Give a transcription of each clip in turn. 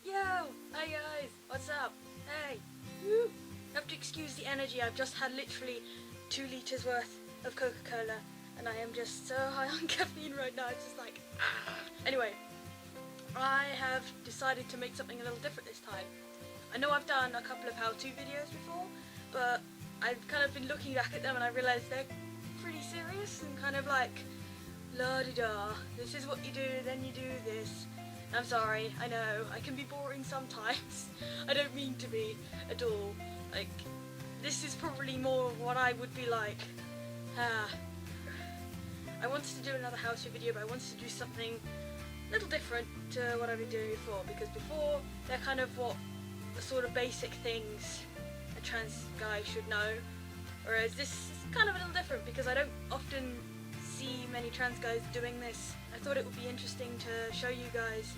Yo! Hey guys! What's up? Hey! Woo! You have to excuse the energy. I've just had literally 2 liters worth of Coca-Cola and I am just so high on caffeine right now. It's just like... Anyway, I have decided to make something a little different this time. I know I've done a couple of how-to videos before, but I've kind of been looking back at them and I realised they're pretty serious and kind of like la-di-da. This is what you do, then you do this. I'm sorry, I know, I can be boring sometimes. I don't mean to be at all. Like, this is probably more what I would be like. I wanted to do another how-to video, but I wanted to do something a little different to what I've been doing before, because before, they're kind of what the sort of basic things a trans guy should know, whereas this is kind of a little different because I don't often see many trans guys doing this. I thought it would be interesting to show you guys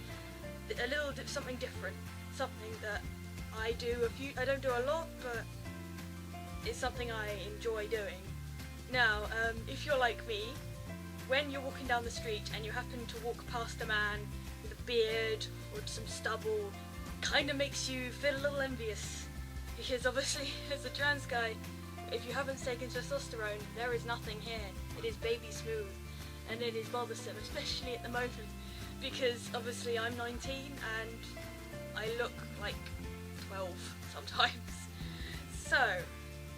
a little something different, something that I do I don't do a lot, but it's something I enjoy doing. Now, if you're like me, when you're walking down the street and you happen to walk past a man with a beard or some stubble, kind of makes you feel a little envious, because obviously as a trans guy, if you haven't taken testosterone, there is nothing here. It is baby smooth and it is bothersome, especially at the moment, because obviously I'm 19 and I look like 12 sometimes. So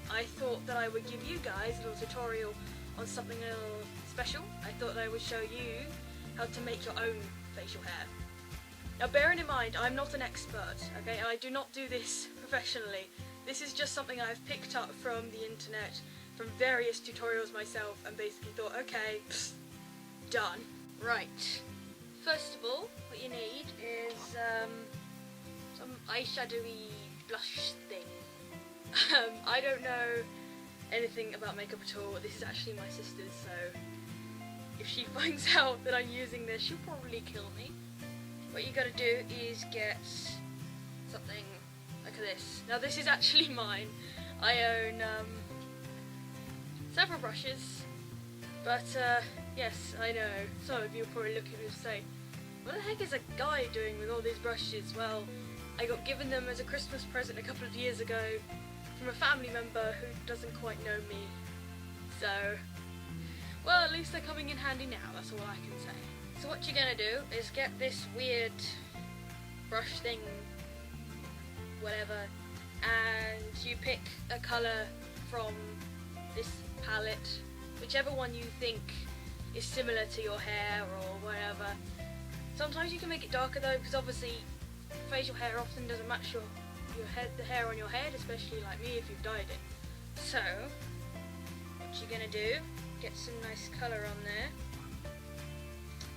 I thought that I would give you guys a little tutorial on something a little special. I thought I would show you how to make your own facial hair. Now bearing in mind, I'm not an expert, okay? I do not do this professionally. This is just something I've picked up from the internet, from various tutorials myself, and basically thought, okay, psst, done. Right. First of all, what you need is some eyeshadowy blush thing. I don't know anything about makeup at all. This is actually my sister's, so if she finds out that I'm using this, she'll probably kill me. What you gotta do is get something like this. Now this is actually mine. I own several brushes, but yes, I know some of you will probably look at me and say, what the heck is a guy doing with all these brushes? Well, I got given them as a Christmas present a couple of years ago from a family member who doesn't quite know me. So, well, at least they're coming in handy now, that's all I can say. So what you're gonna do is get this weird brush thing, whatever, and you pick a colour from this palette, whichever one you think is similar to your hair or whatever. Sometimes you can make it darker though, because obviously facial hair often doesn't match the hair on your head, especially like me if you've dyed it. So what you're gonna do, get some nice colour on there.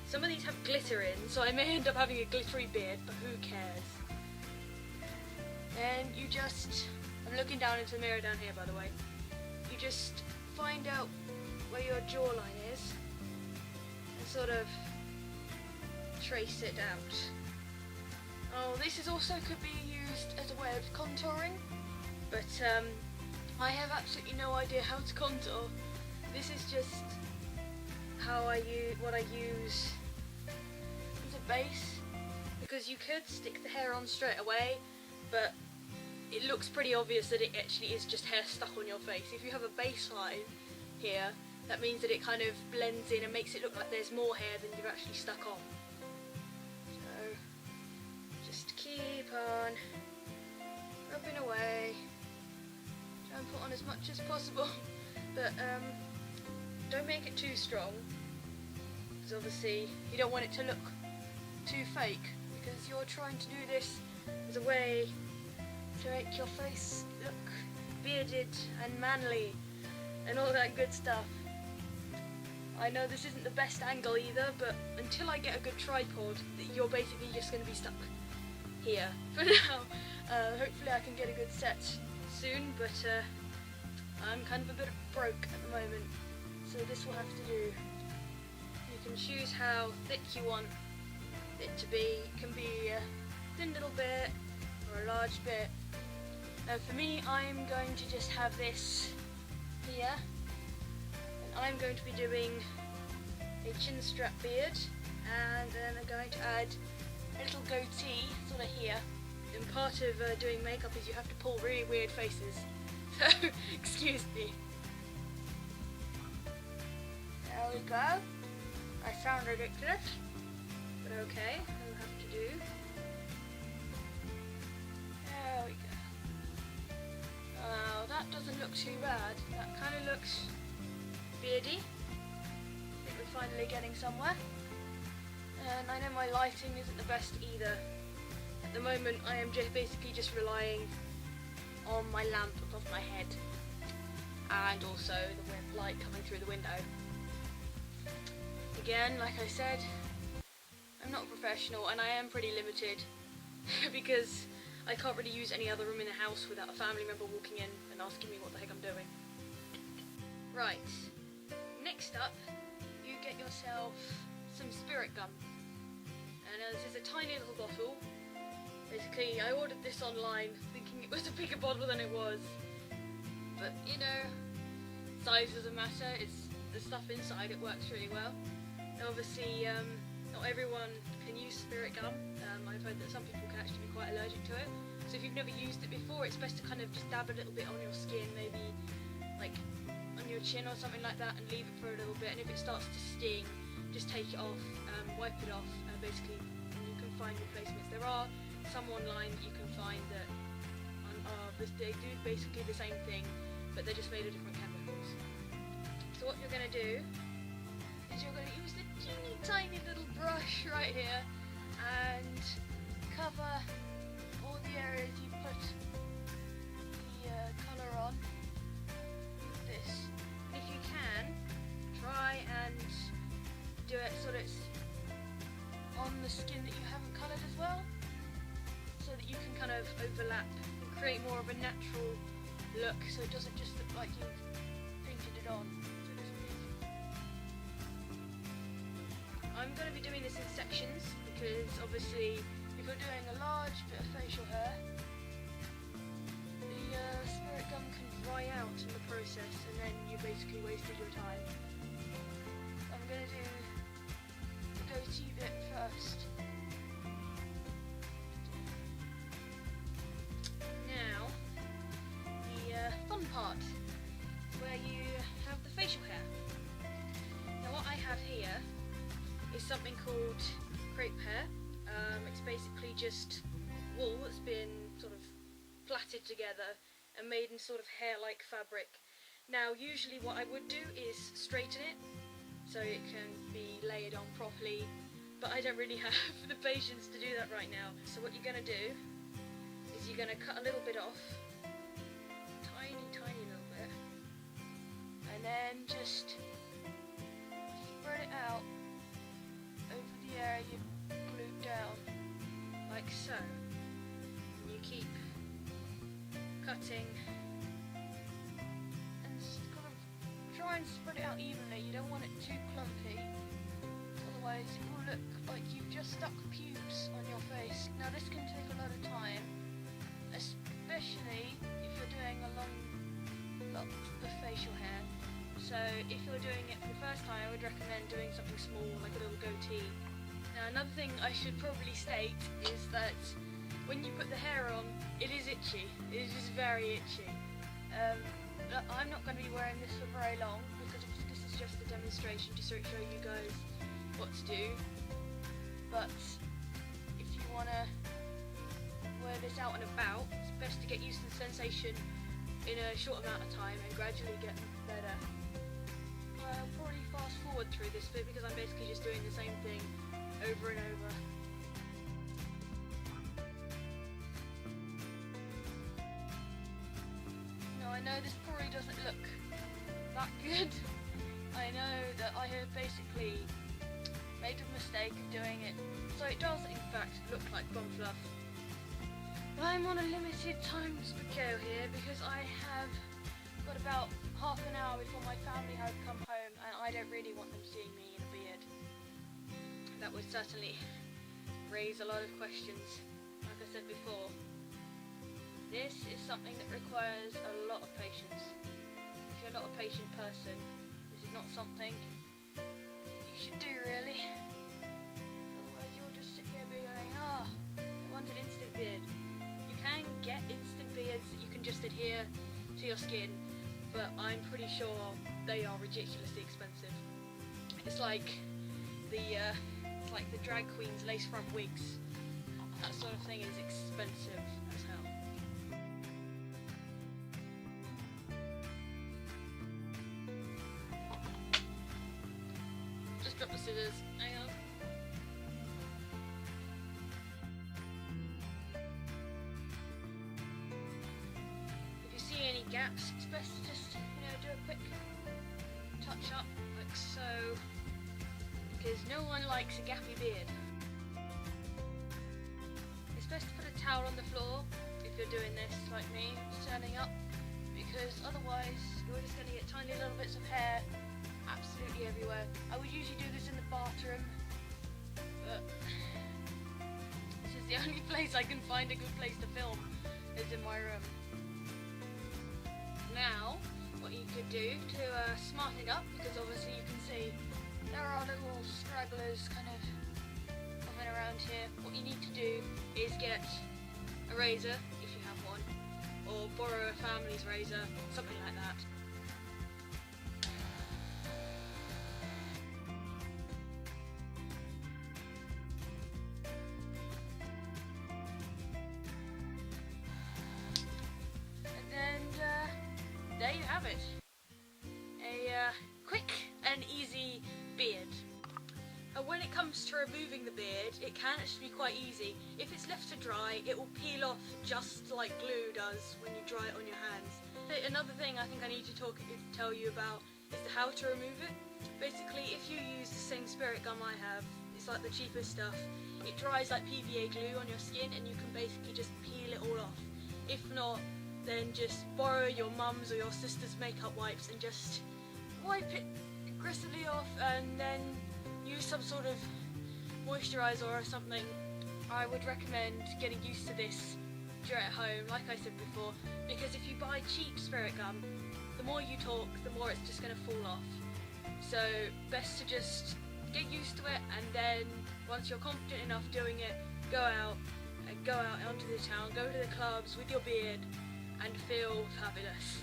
Some of these have glitter in, so I may end up having a glittery beard, but who cares? And you just, I'm looking down into the mirror down here by the way, you just find out where your jawline is and sort of trace it out. Oh, this is also could be used as a way of contouring, but I have absolutely no idea how to contour. This is just how what I use as a base, because you could stick the hair on straight away, but it looks pretty obvious that it actually is just hair stuck on your face. If you have a baseline here, that means that it kind of blends in and makes it look like there's more hair than you've actually stuck on. So just keep on rubbing away, try and put on as much as possible, but don't make it too strong, because obviously you don't want it to look too fake, because you're trying to do this as a way to make your face look bearded and manly and all that good stuff. I know this isn't the best angle either, but until I get a good tripod, you're basically just going to be stuck here for now. Hopefully I can get a good set soon, but I'm kind of a bit broke at the moment, so this will have to do. You can choose how thick you want it to be. It can be a thin little bit or a large bit. Now for me, I'm going to just have this here, and I'm going to be doing a chin strap beard, and then I'm going to add a little goatee sort of here. And part of doing makeup is you have to pull really weird faces. So, excuse me. There we go. I sound ridiculous, but okay, I'll have to do. There we go. Oh, that doesn't look too bad. That kind of looks beardy. I think we're finally getting somewhere. And I know my lighting isn't the best either. At the moment I am basically just relying on my lamp above my head and also the light coming through the window. Again, like I said, I'm not a professional and I am pretty limited because I can't really use any other room in the house without a family member walking in and asking me what the heck I'm doing. Right, next up you get yourself some spirit gum. And this is a tiny little bottle. Basically, I ordered this online thinking it was a bigger bottle than it was. But, you know, size doesn't matter, it's the stuff inside, it works really well. Now, obviously, not everyone can use spirit gum. I've heard that some people can actually be quite allergic to it. So if you've never used it before, it's best to kind of just dab a little bit on your skin, maybe like on your chin or something like that, and leave it for a little bit. And if it starts to sting, just take it off, wipe it off, basically, and you can find replacements. There are some online that you can find that they do basically the same thing, but they're just made of different chemicals. So what you're going to do is you're going to use the teeny tiny little brush right here and cover all the areas you put the colour on with this. And if you can, try and do it so that it's on the skin that you haven't coloured as well, so that you can kind of overlap and create more of a natural look, so it doesn't just look like you've painted it on, so to speak. I'm going to be doing this in sections because obviously if you're doing a large bit of facial hair, the spirit gum can dry out in the process and then you basically wasted your time. I'm going to do the goatee bit first. Now, the fun part, where you have the facial hair. Now what I have here is something called crepe hair. It's basically just wool that's been sort of plaited together and made in sort of hair-like fabric. Now usually what I would do is straighten it so it can be layered on properly, but I don't really have the patience to do that right now. So what you're going to do is you're going to cut a little bit off, tiny little bit, and then just spread it out over the area you glued down, like so. And you keep cutting and kind of try and spread it out evenly. You don't want it too clumpy, otherwise it will look like you've just stuck pubes on your face. Now this can take a lot of time, especially if you're doing a long lock of facial hair. So if you're doing it for the first time, I would recommend doing something small, like a little goatee. Now another thing I should probably state is that when you put the hair on, it is itchy. It is very itchy. I'm not going to be wearing this for very long because this is just a demonstration to show you guys what to do. But if you want to wear this out and about, it's best to get used to the sensation in a short amount of time and gradually get better. I'll probably fast forward through this bit because I'm basically just doing the same thing over and over. Now I know this probably doesn't look that good. I know that I have basically made a mistake of doing it, so it does in fact look like bum fluff. But I'm on a limited time scale here because I have got about half an hour before my family have come home and I don't really want them seeing me in a beard. That would certainly raise a lot of questions. Like I said before, this is something that requires a lot of patience. If you're not a patient person, this is not something you should do really. Otherwise you'll just sit here being like, oh, I want an instant beard. You can get instant beards that you can just adhere to your skin, but I'm pretty sure they are ridiculously expensive. It's like the drag queens lace front wigs. That sort of thing is expensive as hell. Just drop the scissors. Hang on. If you see any gaps, it's best to just, do a quick touch up, like so, because no one likes a gappy beard. It's best to put a towel on the floor if you're doing this like me, standing up, because otherwise you're just going to get tiny little bits of hair absolutely everywhere. I would usually do this in the bathroom, but this is the only place I can find a good place to film, is in my room. Now, what you could do to smarten it up, because obviously you can see there are little stragglers kind of moving around here. What you need to do is get a razor, if you have one, or borrow a family's razor, something like that. And then there you have it. A quick and easy beard. When it comes to removing the beard, it can actually be quite easy. If it's left to dry, it will peel off just like glue does when you dry it on your hands. Another thing I think I need to tell you about is how to remove it. Basically, if you use the same spirit gum I have, it's like the cheapest stuff, it dries like PVA glue on your skin and you can basically just peel it all off. If not, then just borrow your mum's or your sister's makeup wipes and just wipe it aggressively off, and then use some sort of moisturiser or something. I would recommend getting used to this at home, like I said before, because if you buy cheap spirit gum, the more you talk, the more it's just going to fall off. So best to just get used to it, and then once you're confident enough doing it, go out onto the town, go to the clubs with your beard and feel fabulous.